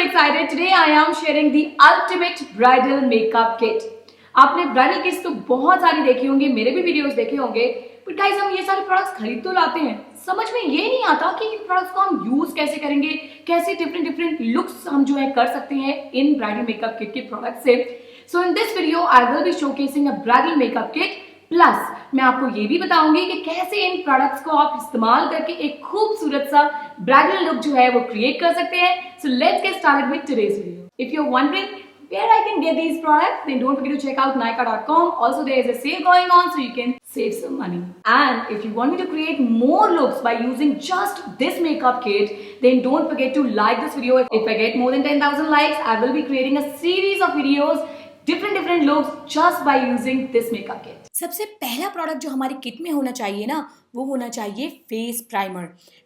excited. Today I am sharing the ultimate bridal makeup kit. आपने bridal kits तो बहुत सारी देखी होंगी, मेरे भी वीडियोस देखे होंगे, बट गाइस हम ये सारे प्रोडक्ट्स खरीद तो लाते हैं, समझ में ये नहीं आता कि इन प्रोडक्ट्स को हम यूज कैसे करेंगे, कैसे डिफरेंट लुक्स हम जो है कर सकते हैं इन ब्राइडल मेकअप किट के प्रोडक्ट से. So in this video I will be showcasing a bridal makeup kit, plus मैं आपको ये भी बताऊंगी कि कैसे इन प्रोडक्ट्स को आप इस्तेमाल करके एक खूबसूरत सा ब्राइडल लुक जो है वो क्रिएट कर सकते हैं. So let's get started with today's video. If you're wondering where I can get these products, then don't forget to check out Nykaa.com. Also, there is a sale going on, so you can save some money. And if you want me to create more looks by using just this makeup kit, then don't forget to like this video. If I get more than 10,000 likes, I will be creating a series of videos, different looks just by using this makeup kit. सबसे पहला product जो हमारी kit में होना चाहिए ना, वो होना चाहिए फेस प्राइमर.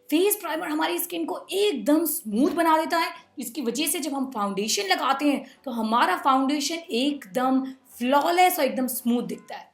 फेस प्राइमर हमारी स्किन को एकदम स्मूथ बना देता है, इसकी वजह से जब हम फाउंडेशन लगाते हैं तो हमारा फाउंडेशन एकदम फ्लॉलेस और एकदम स्मूथ दिखता है.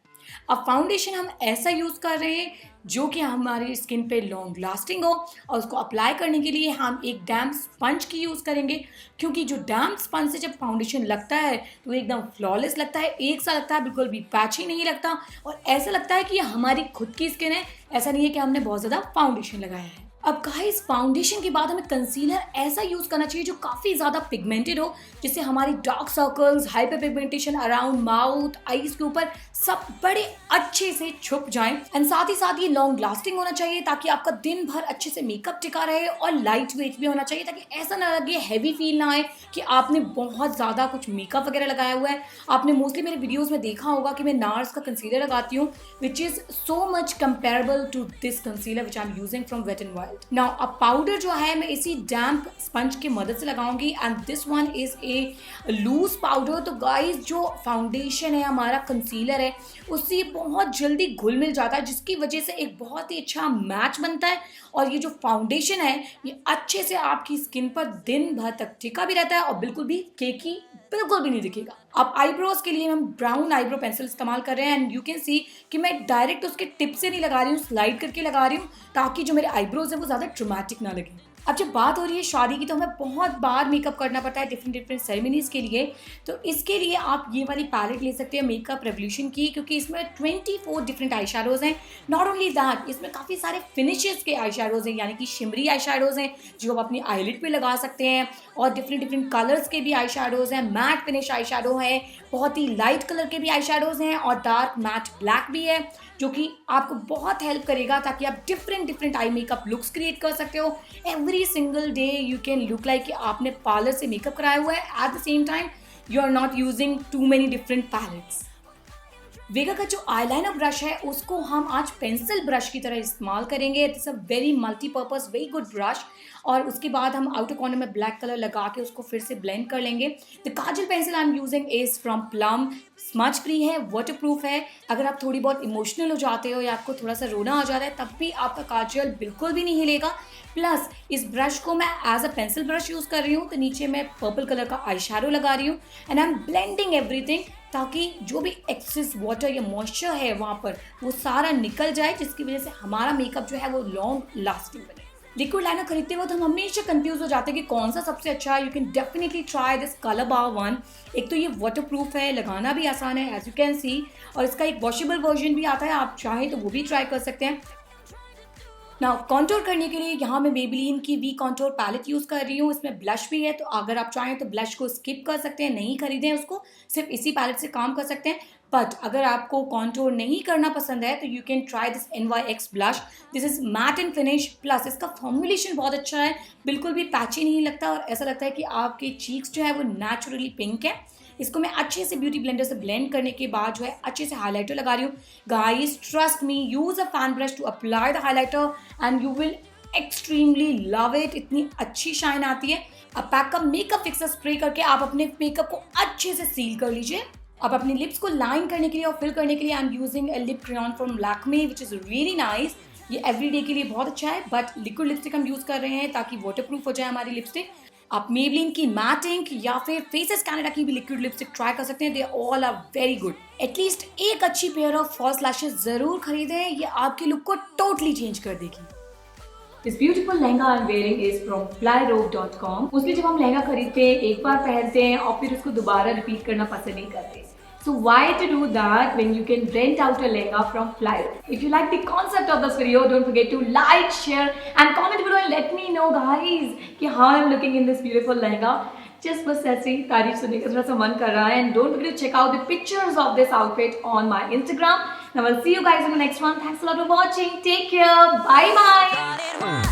अब फाउंडेशन हम ऐसा यूज़ कर रहे हैं जो कि हमारी स्किन पे लॉन्ग लास्टिंग हो, और उसको अप्लाई करने के लिए हम एक डैम्प स्पंज की यूज़ करेंगे, क्योंकि जो डैम्प स्पंज से जब फाउंडेशन लगता है तो एकदम फ्लॉलेस लगता है, एक सा लगता है, बिल्कुल भी पैची नहीं लगता, और ऐसा लगता है कि ये हमारी खुद की स्किन है, ऐसा नहीं है कि हमने बहुत ज़्यादा फाउंडेशन लगाया है. अब गाइस फाउंडेशन के बाद हमें कंसीलर ऐसा यूज करना चाहिए जो काफी ज्यादा पिगमेंटेड हो, जिससे हमारी dark circles, hyper pigmentation around mouth, eyes के ऊपर सब बड़े अच्छे से छुप जाएं. एंड साथ ही साथ ये लॉन्ग लास्टिंग होना चाहिए ताकि आपका दिन भर अच्छे से मेकअप टिका रहे, और लाइट वेट भी होना चाहिए ताकि ऐसा ना लगे, हैवी फील ना आए कि आपने बहुत ज्यादा कुछ मेकअप वगैरह लगाया हुआ है. आपने मोस्टली मेरे वीडियोज में देखा होगा कि मैं नार्स का कंसीलर लगाती हूँ, which is so much comparable to this concealer which I am using from Wet and Wild. Now अब पाउडर जो है मैं इसी डैम्प स्पंज की मदद से लगाऊंगी, and this one is a loose powder. तो गाइस जो फाउंडेशन है, हमारा कंसीलर है, उससे बहुत जल्दी घुल मिल जाता है, जिसकी वजह से एक बहुत ही अच्छा मैच बनता है, और ये जो फाउंडेशन है ये अच्छे से आपकी स्किन पर दिन भर तक टिका भी रहता है और बिल्कुल भी केकी बिल्कुल भी नहीं दिखेगा. अब आईब्रोज के लिए हम ब्राउन आईब्रो पेंसिल इस्तेमाल कर रहे हैं, एंड यू कैन सी कि मैं डायरेक्ट उसके टिप से नहीं लगा रही हूँ, स्लाइड करके लगा रही हूँ ताकि जो मेरे आईब्रोज है वो ज़्यादा ड्रामेटिक ना लगे. अब जब बात हो रही है शादी की, तो हमें बहुत बार मेकअप करना पड़ता है डिफरेंट सेरेमनीज के लिए. तो इसके लिए आप ये वाली पैलेट ले सकते हैं मेकअप रेवोल्यूशन की, क्योंकि इसमें 24 डिफरेंट आई शैडोज हैं. नॉट ओनली दैट, इसमें काफ़ी सारे फिनिशेस के आई शैडोज हैं, यानी कि शिमरी आई शैडोज हैं जो आप अपनी आईलिड पे लगा सकते हैं, और डिफरेंट कलर्स के भी आई शैडोज हैं, मैट फिनिश आई शैडो है, बहुत ही लाइट कलर के भी आई शैडोज हैं, और डार्क मैट ब्लैक भी है, जो कि आपको बहुत हेल्प करेगा ताकि आप different eye makeup looks create कर सकते हो. Every single day you can look like कि आपने पार्लर से मेकअप कराया हुआ है, at the same time you are not using too many different palettes. Vega का जो आईलाइनर ब्रश है उसको हम आज पेंसिल ब्रश की तरह इस्तेमाल करेंगे. It's a very multipurpose very good brush, और उसके बाद हम आउटर कॉर्नर में ब्लैक कलर लगा के उसको फिर से ब्लेंड कर लेंगे. The Kajal pencil I am using is from plum, smudge free है, वाटर प्रूफ है. अगर आप थोड़ी बहुत इमोशनल हो जाते हो या आपको थोड़ा सा रोना आ जाता है, तब भी आपका काजल बिल्कुल भी नहीं हिलेगा. प्लस इस ब्रश को मैं as a pencil brush use कर रही हूँ, तो नीचे मैं पर्पल कलर का आई शैडो लगा रही हूँ, and I am blending everything ताकि जो भी एक्सेस वाटर या मॉइस्चर है वहाँ पर वो सारा निकल जाए, जिसकी वजह से हमारा मेकअप जो है वो लॉन्ग लास्टिंग बने. लिक्विड लाइनर खरीदते वक्त हम हमेशा कंफ्यूज हो जाते हैं कि कौन सा सबसे अच्छा है. You can definitely try this colour bar one. एक तो ये वाटर प्रूफ है, लगाना भी आसान है एज यू कैन सी, और इसका एक वॉशेबल वर्जन भी आता है, आप चाहें तो वो भी ट्राई कर सकते हैं. ना कॉन्टोर करने के लिए यहाँ मैं मेबेलिन की वी कॉन्टोर पैलेट यूज़ कर रही हूँ. इसमें ब्लश भी है, तो अगर आप चाहें तो ब्लश को स्किप कर सकते हैं, नहीं खरीदें उसको, सिर्फ इसी पैलेट से काम कर सकते हैं. बट अगर आपको कॉन्टोर नहीं करना पसंद है तो you can try this NYX blush. This is matte and finish, plus इसका फॉर्मुलेशन बहुत अच्छा है, बिल्कुल भी पैची नहीं लगता, और ऐसा लगता है कि आपके चीक्स जो है वो नेचुरली पिंक है. इसको मैं अच्छे से ब्यूटी ब्लेंडर से ब्लेंड करने के बाद जो है अच्छे से हाइलाइटर लगा रही हूँ. Guys trust me, use a fan brush to apply the highlighter and you will extremely love it. इतनी अच्छी शाइन आती है. अब पैक का मेकअप फिक्सर स्प्रे करके आप अपने मेकअप को अच्छे से सील कर लीजिए. अब अपनी लिप्स को लाइन करने के लिए और फिल करने के लिए आई am using a lip crayon from Lakme which is really nice. ये एवरीडे के लिए बहुत अच्छा है, बट लिक्विड लिपस्टिक हम यूज़ कर रहे हैं ताकि वाटर प्रूफ हो जाए हमारी लिपस्टिक. आप मेबलिन की मैट इंक या फिर फेसेस कैनेडा की भी लिक्विड लिपस्टिक ट्राई कर सकते हैं. They all are very good. At least एक अच्छी पेयर ऑफ फॉल्स लैशेस जरूर खरीदें, ये आपके लुक को टोटली चेंज कर देगी. This beautiful lehenga I'm wearing is from flyrobe.com. उसमें जब हम लहंगा खरीदते हैं एक बार पहनते हैं और फिर उसको दोबारा रिपीट करना पसंद नहीं करते. So why to do that when you can rent out a lehenga from Flyrobe? If you like the concept of this video, don't forget to like, share and comment below and let me know guys कि how I'm looking in this beautiful lehenga. Just बस ऐसी तारीफ सुनने का थोड़ा सा मन कर रहा है. And don't forget to check out the pictures of this outfit on my Instagram. Now I'll see you guys in the next one. Thanks a lot for watching. Take care. Bye bye.